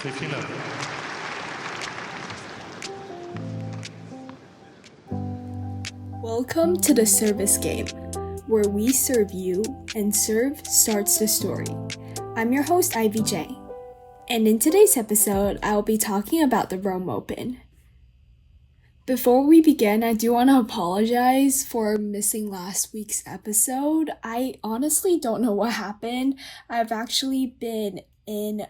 C'est final. Welcome to the service game, where we serve you and serve starts the story. I'm your host, Ivy J. And in today's episode, I'll be talking about the Rome Open. Before we begin, I do want to apologize for missing last week's episode. I honestly don't know what happened. I've actually been in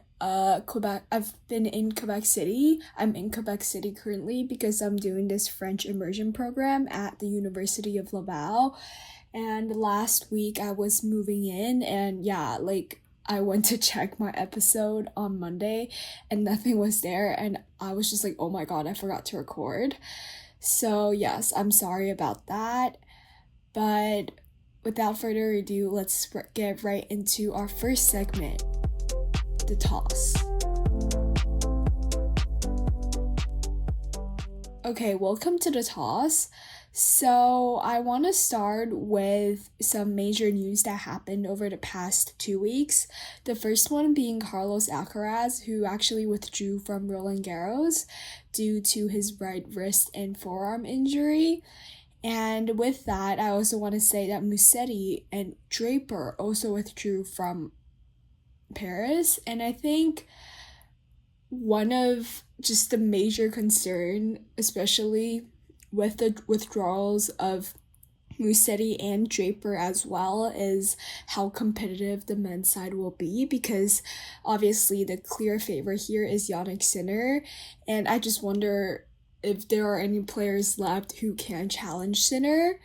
Quebec. I've been in Quebec City. I'm in Quebec City currently because I'm doing this French immersion program at the University of Laval. And last week I was moving in and I went to check my episode on Monday and nothing was there, and I was just like, oh my god, I forgot to record. So yes, I'm sorry about that. But without further ado, let's get right into our first segment, the toss. Okay, welcome to the toss. So I want to start with some major news that happened over the past 2 weeks. The first one being Carlos Alcaraz, who actually withdrew from Roland Garros due to his right wrist and forearm injury. And with that, I also want to say that Musetti and Draper also withdrew from Paris. And I think one of just the major concern, especially with the withdrawals of Musetti and Draper as well, is how competitive the men's side will be, because obviously the clear favorite here is Jannik Sinner, and I just wonder if there are any players left who can challenge Sinner.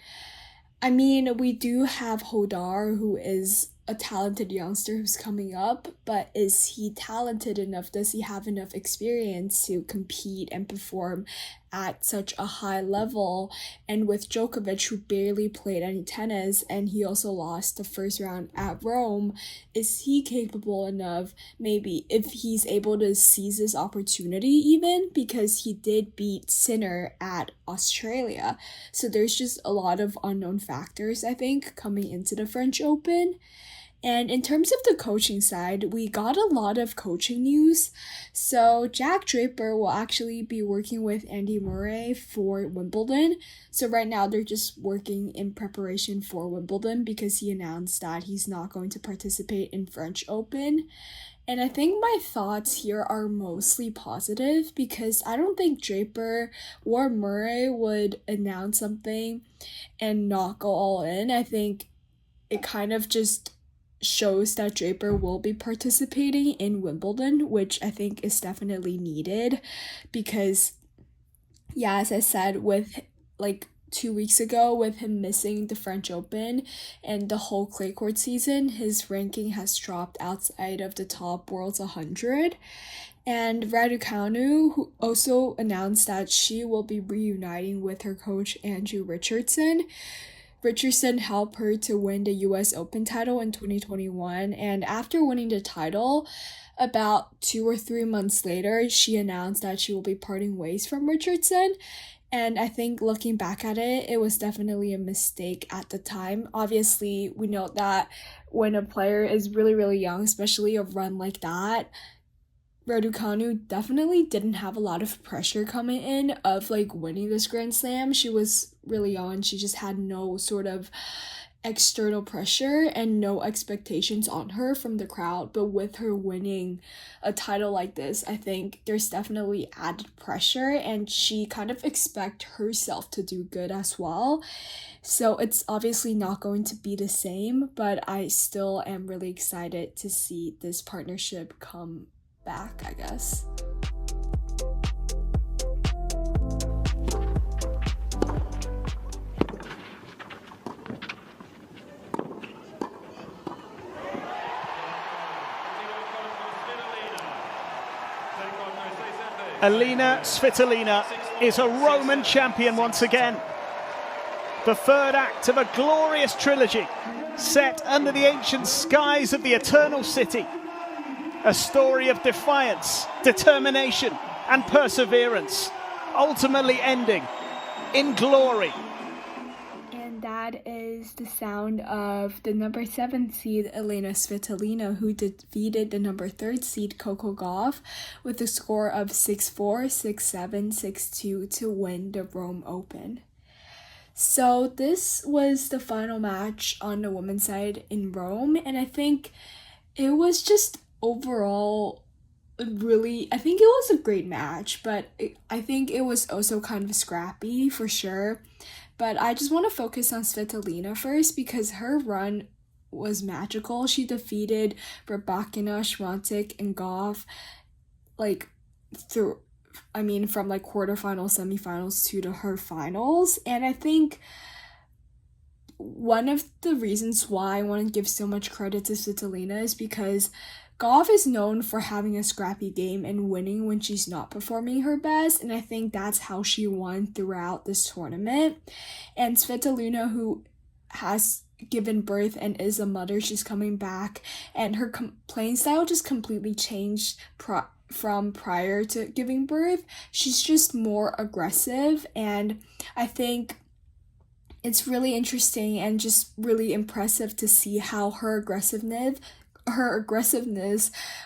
I mean, we do have Hodar, who is a talented youngster who's coming up, but is he talented enough? Does he have enough experience to compete and perform at such a high level? And with Djokovic, who barely played any tennis, and he also lost the first round at Rome, is he capable enough, maybe, if he's able to seize this opportunity even? Because he did beat Sinner at Australia. So there's just a lot of unknown factors, I think, coming into the French Open. And in terms of the coaching side, we got a lot of coaching news. So Jack Draper will actually be working with Andy Murray for Wimbledon. So right now they're just working in preparation for Wimbledon because he announced that he's not going to participate in French Open. And I think my thoughts here are mostly positive because I don't think Draper or Murray would announce something and not go all in. I think it kind of just shows that Draper will be participating in Wimbledon, which I think is definitely needed because, yeah, as I said, with 2 weeks ago, with him missing the French Open and the whole clay court season, his ranking has dropped outside of the top world's 100. And Raducanu, who also announced that she will be reuniting with her coach Andrew Richardson. Richardson helped her to win the US Open title in 2021, and after winning the title, about 2 or 3 months later, she announced that she will be parting ways from Richardson. And I think looking back at it, it was definitely a mistake at the time. Obviously, we know that when a player is really, really young, especially a run like that, Raducanu definitely didn't have a lot of pressure coming in of winning this Grand Slam. She was really young. She just had no sort of external pressure and no expectations on her from the crowd. But with her winning a title like this, I think there's definitely added pressure, and she kind of expect herself to do good as well. So it's obviously not going to be the same, but I still am really excited to see this partnership come back, I guess. Elina Svitolina is a Roman champion once again. The third act of a glorious trilogy set under the ancient skies of the Eternal City. A story of defiance, determination, and perseverance, ultimately ending in glory. And that is is the sound of the number 7 seed Elina Svitolina, who defeated the number 3 seed Coco Gauff with a score of 6-4, 6-7, 6-2 to win the Rome Open. So this was the final match on the women's side in Rome, and I think it was just overall I think it was a great match, but I think it was also kind of scrappy for sure. But I just want to focus on Svitolina first because her run was magical. She defeated Rybakina, Swiatek, and Gauff from quarterfinals, semifinals to her finals. And I think one of the reasons why I want to give so much credit to Svitolina is because Gauff is known for having a scrappy game and winning when she's not performing her best, and I think that's how she won throughout this tournament. And Svitolina, who has given birth and is a mother, she's coming back, and her playing style just completely changed from prior to giving birth. She's just more aggressive, and I think it's really interesting and just really impressive to see how her aggressiveness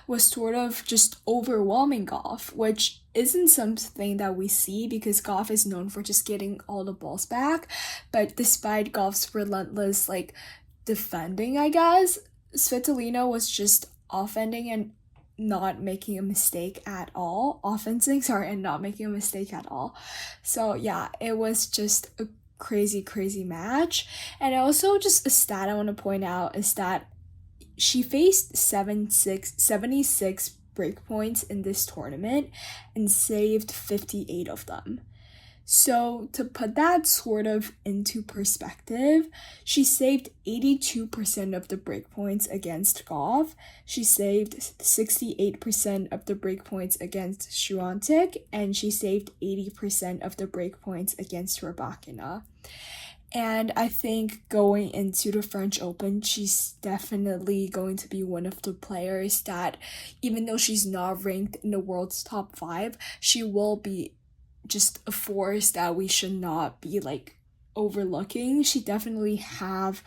was sort of just overwhelming Gauff, which isn't something that we see because Gauff is known for just getting all the balls back. But despite Gauff's relentless defending, I guess, Svitolina was just offending and not making a mistake at all. And not making a mistake at all. So yeah, it was just a crazy match. And also just a stat I want to point out is that she faced 76 break points in this tournament and saved 58 of them. So to put that sort of into perspective, she saved 82% of the break points against Gauff. She saved 68% of the break points against Swiatek, and she saved 80% of the break points against Rybakina. And I think going into the French Open, she's definitely going to be one of the players that, even though she's not ranked in the world's top 5, she will be just a force that we should not be overlooking. She definitely have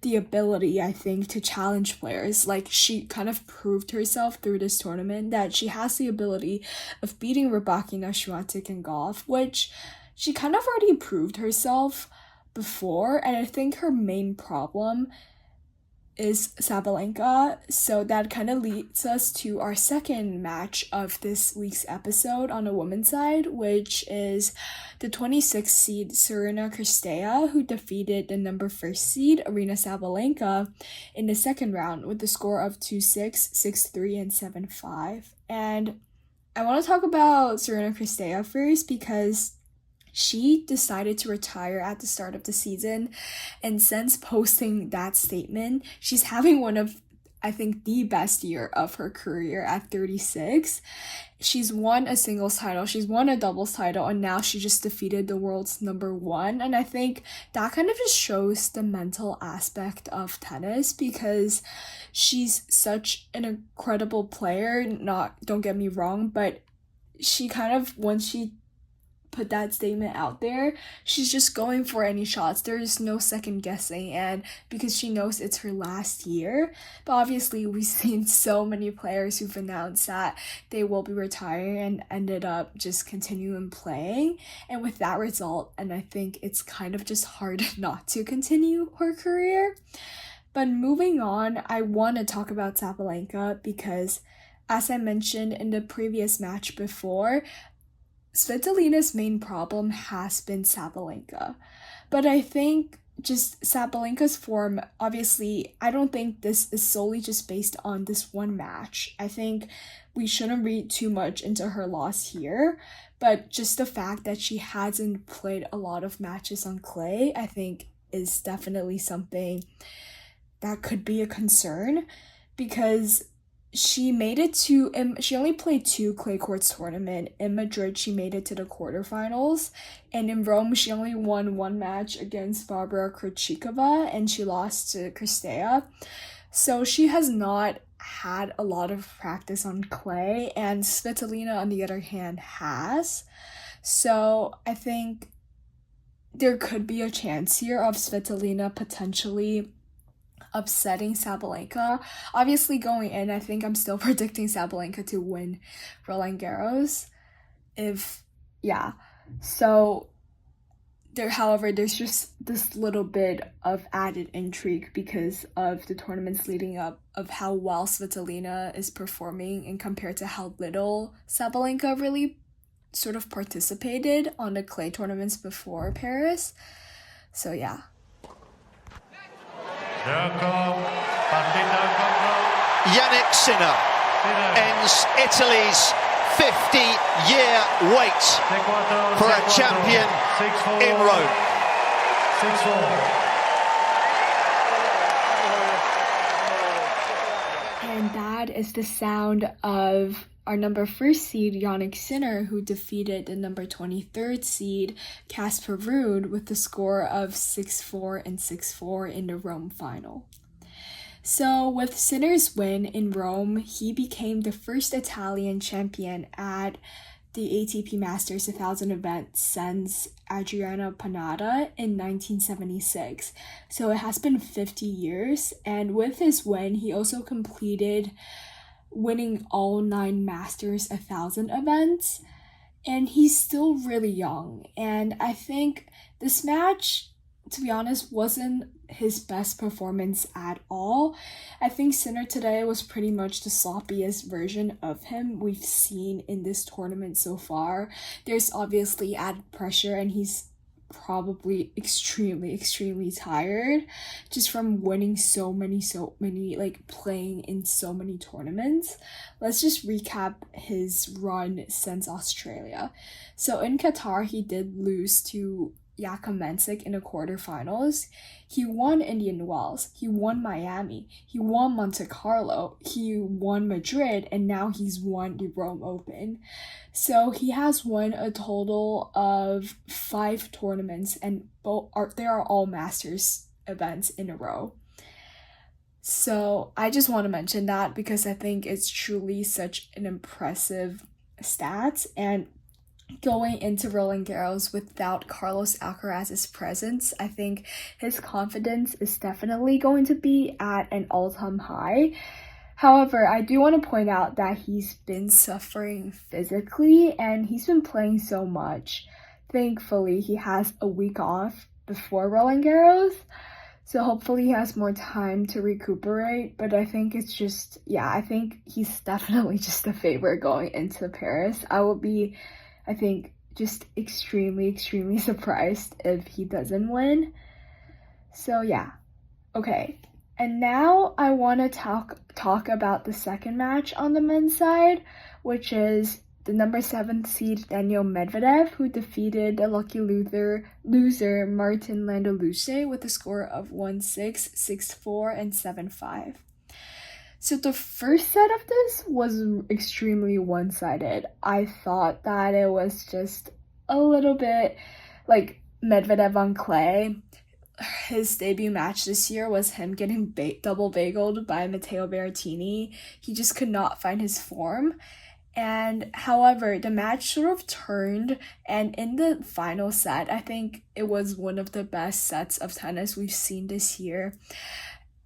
the ability, I think, to challenge players. She kind of proved herself through this tournament that she has the ability of beating Rybakina, Swiatek, and Gauff, which she kind of already proved herself before, and I think her main problem is Sabalenka. So that kind of leads us to our second match of this week's episode on the women's side, which is the 26th seed Sorina Cirstea, who defeated the number 1 seed Aryna Sabalenka in the second round with a score of 2-6, 6-3, and 7-5. And I want to talk about Sorina Cirstea first because she decided to retire at the start of the season, and since posting that statement, she's having one of, I think, the best year of her career at 36. She's won a singles title, she's won a doubles title, and now she just defeated the world's number 1. And I think that kind of just shows the mental aspect of tennis because she's such an incredible player. Don't get me wrong, but she kind of, once she put that statement out there, she's just going for any shots. There's no second guessing, and because she knows it's her last year. But obviously we've seen so many players who've announced that they will be retiring and ended up just continuing playing, and with that result, and I think it's kind of just hard not to continue her career. But moving on, I want to talk about Sabalenka because, as I mentioned in the previous match before, Svitolina's main problem has been Sabalenka. But I think just Sabalenka's form, obviously, I don't think this is solely just based on this one match. I think we shouldn't read too much into her loss here, but just the fact that she hasn't played a lot of matches on clay, I think is definitely something that could be a concern because she only played 2 clay courts tournament. In Madrid, she made it to the quarterfinals, and in Rome, she only won 1 match against Barbara Krejcikova, and she lost to Cirstea. So she has not had a lot of practice on clay, and Svitolina, on the other hand, has. So I think there could be a chance here of Svitolina potentially upsetting Sabalenka. Obviously, going in, I think I'm still predicting Sabalenka to win Roland Garros. So however, there's just this little bit of added intrigue because of the tournaments leading up, of how well Svitolina is performing and compared to how little Sabalenka really sort of participated on the clay tournaments before Paris. So yeah. Yannick Sinner ends Italy's 50-year wait for a champion in Rome. 6-4. And that is the sound of our number 1 seed, Yannick Sinner, who defeated the number 23rd seed, Casper Ruud, with the score of 6-4 and 6-4 in the Rome final. So with Sinner's win in Rome, he became the first Italian champion at the ATP Masters 1000 event since Adriano Panada in 1976. So it has been 50 years, and with his win, he also completed winning all 9 Masters 1000 events, and he's still really young. And I think this match, to be honest, wasn't his best performance at all. I think Sinner today was pretty much the sloppiest version of him we've seen in this tournament so far. There's obviously added pressure, and he's probably extremely tired just from winning so many, like playing in so many tournaments. Let's just recap his run since Australia. So in Qatar, he did lose to Jakub Mensik in the quarterfinals. He won Indian Wells, he won Miami, he won Monte Carlo, he won Madrid, and now he's won the Rome Open. So he has won a total of 5 tournaments, and they are all Masters events in a row. So I just want to mention that because I think it's truly such an impressive stat. And going into Roland Garros without Carlos Alcaraz's presence, I think his confidence is definitely going to be at an all-time high. However, I do want to point out that he's been suffering physically, and he's been playing so much. Thankfully, he has a week off before Roland Garros, so hopefully he has more time to recuperate. But I think it's just, I think he's definitely just a favorite going into Paris. I will be, I think, just extremely surprised if he doesn't win. So yeah. Okay. And now I want to talk about the second match on the men's side, which is the number 7 seed Daniil Medvedev, who defeated the lucky loser Martin Landaluce with a score of 1-6, 6-4, and 7-5. So the first set of this was extremely one-sided. I thought that it was just a little bit like Medvedev on clay. His debut match this year was him getting double bageled by Matteo Berrettini. He just could not find his form. And however, the match sort of turned, and in the final set, I think it was one of the best sets of tennis we've seen this year.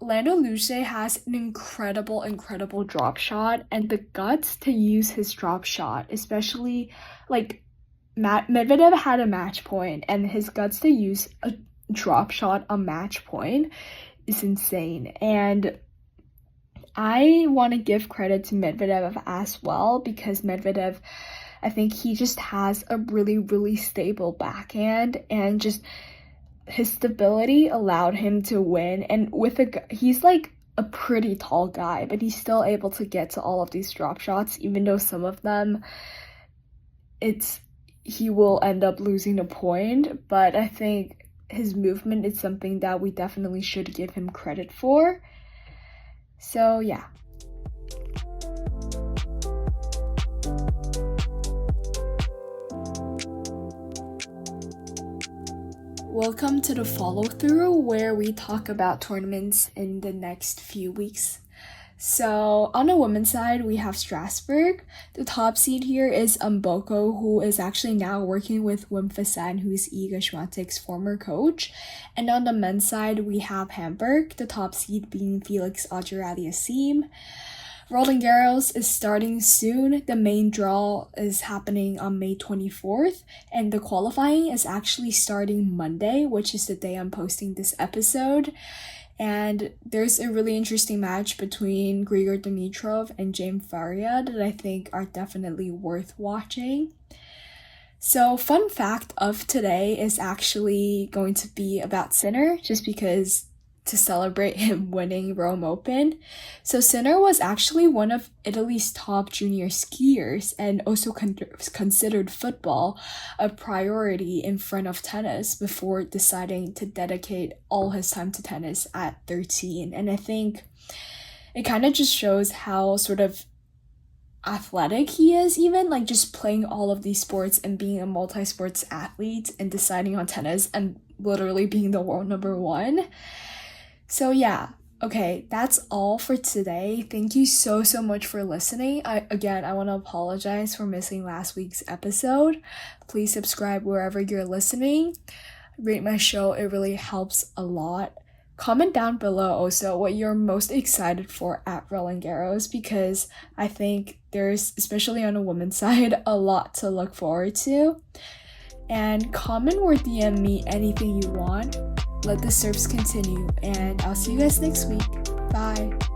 Landaluce has an incredible drop shot, and the guts to use his drop shot, especially like Medvedev had a match point, and his guts to use a drop shot on match point is insane. And I want to give credit to Medvedev as well, because Medvedev, I think he just has a really stable backhand, and just his stability allowed him to win. And he's like a pretty tall guy, but he's still able to get to all of these drop shots, even though some of them he will end up losing a point. But I think his movement is something that we definitely should give him credit for. So yeah. Welcome to the follow-through, where we talk about tournaments in the next few weeks. So on the women's side, we have Strasbourg. The top seed here is Mboko, who is actually now working with Wim Fassan, who is Iga Swiatek's former coach. And on the men's side, we have Hamburg, the top seed being Felix Auger-Aliassime. Roland Garros is starting soon. The main draw is happening on May 24th, and the qualifying is actually starting Monday, which is the day I'm posting this episode. And there's a really interesting match between Grigor Dimitrov and James Faria that I think are definitely worth watching. So, fun fact of today is actually going to be about Sinner, just because to celebrate him winning Rome Open. So Sinner was actually one of Italy's top junior skiers and also considered football a priority in front of tennis before deciding to dedicate all his time to tennis at 13. And I think it kind of just shows how sort of athletic he is, even like just playing all of these sports and being a multi-sports athlete and deciding on tennis and literally being the world number one. So yeah, okay, that's all for today. Thank you so much for listening. I want to apologize for missing last week's episode. Please subscribe wherever you're listening. Rate my show, it really helps a lot. Comment down below also what you're most excited for at Roland Garros, because I think there's, especially on the women's side, a lot to look forward to. And comment or DM me anything you want. Let the serves continue, and I'll see you guys next week. Bye.